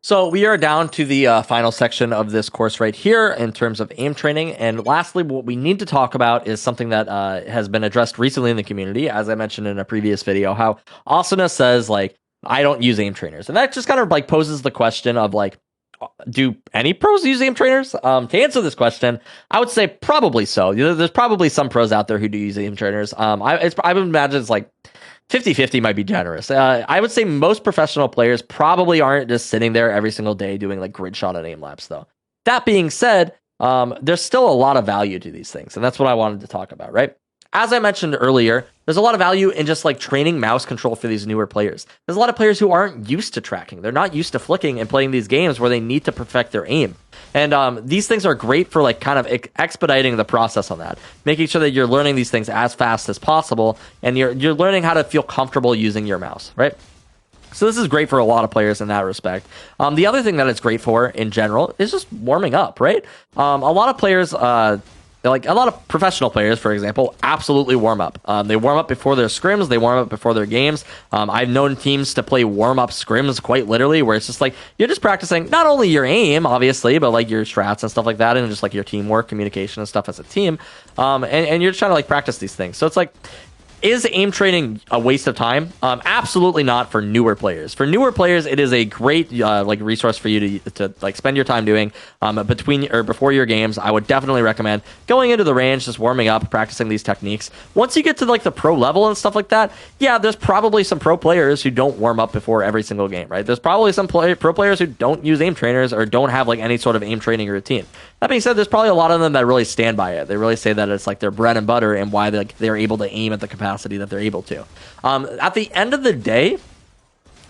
So we are down to the final section of this course right here in terms of aim training. And lastly, what we need to talk about is something that has been addressed recently in the community. As I mentioned in a previous video, how Asuna says, like, I don't use aim trainers. And that just kind of like poses the question of like, do any pros use aim trainers? To answer this question, I would say probably so. There's probably some pros out there who do use aim trainers. I would imagine it's like 50-50 might be generous. I would say most professional players probably aren't just sitting there every single day doing like grid shot and aim labs, though. That being said, there's still a lot of value to these things, and that's what I wanted to talk about, right? As I mentioned earlier, there's a lot of value in just like training mouse control for these newer players. There's a lot of players who aren't used to tracking. They're not used to flicking and playing these games where they need to perfect their aim. And these things are great for like kind of expediting the process on that, making sure that you're learning these things as fast as possible, and you're learning how to feel comfortable using your mouse, right? So this is great for a lot of players in that respect. The other thing that it's great for in general is just warming up, right? A lot of players, like a lot of professional players, for example, absolutely warm up. They warm up before their scrims. They warm up before their games. I've known teams to play warm up scrims quite literally, where it's just like you're just practicing not only your aim, obviously, but like your strats and stuff like that, and just like your teamwork, communication, and stuff as a team. And you're just trying to like practice these things. So it's like, is aim training a waste of time? Absolutely not for newer players. For newer players, it is a great like resource for you to like spend your time doing between or before your games. I would definitely recommend going into the range, just warming up, practicing these techniques. Once you get to like the pro level and stuff like that, yeah, there's probably some pro players who don't warm up before every single game, right? There's probably some pro players who don't use aim trainers or don't have like any sort of aim training routine. That being said, there's probably a lot of them that really stand by it. They really say that it's like their bread and butter and why they're able to aim at the capacity that they're able to. At the end of the day,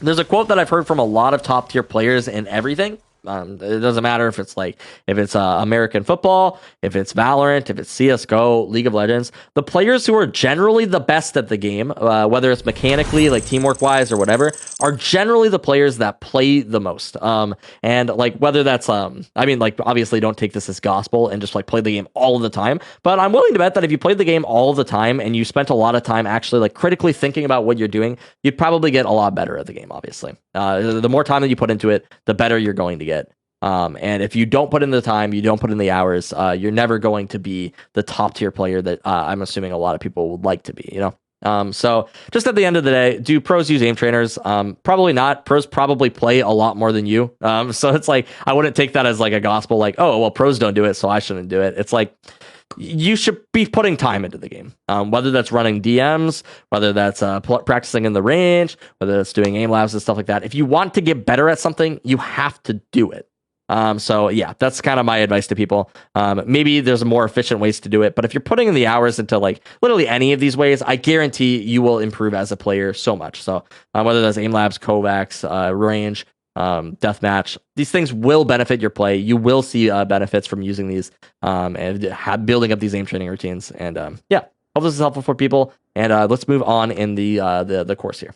there's a quote that I've heard from a lot of top tier players in everything. It doesn't matter if it's American football, if it's Valorant, if it's CSGO, League of Legends. The players who are generally the best at the game, whether it's mechanically, like teamwork wise or whatever, are generally the players that play the most. And like whether that's I mean, like obviously don't take this as gospel and just like play the game all of the time. But I'm willing to bet that if you played the game all of the time and you spent a lot of time actually like critically thinking about what you're doing, you'd probably get a lot better at the game. Obviously, the more time that you put into it, the better you're going to get. And if you don't put in the time, you don't put in the hours, you're never going to be the top tier player that I'm assuming a lot of people would like to be, you know? So just at the end of the day, do pros use aim trainers? Probably not. Pros probably play a lot more than you. So it's like, I wouldn't take that as like a gospel, like, oh, well, pros don't do it, so I shouldn't do it. It's like, you should be putting time into the game, whether that's running DMs, whether that's practicing in the range, whether that's doing aim labs and stuff like that. If you want to get better at something, you have to do it. So yeah, that's kind of my advice to people. Maybe there's more efficient ways to do it, but if you're putting in the hours into like literally any of these ways, I guarantee you will improve as a player so much. So whether that's aim labs, Kovacs, range, deathmatch, these things will benefit your play. You will see benefits from using these and building up these aim training routines. And yeah, hope this is helpful for people. And let's move on in the course here.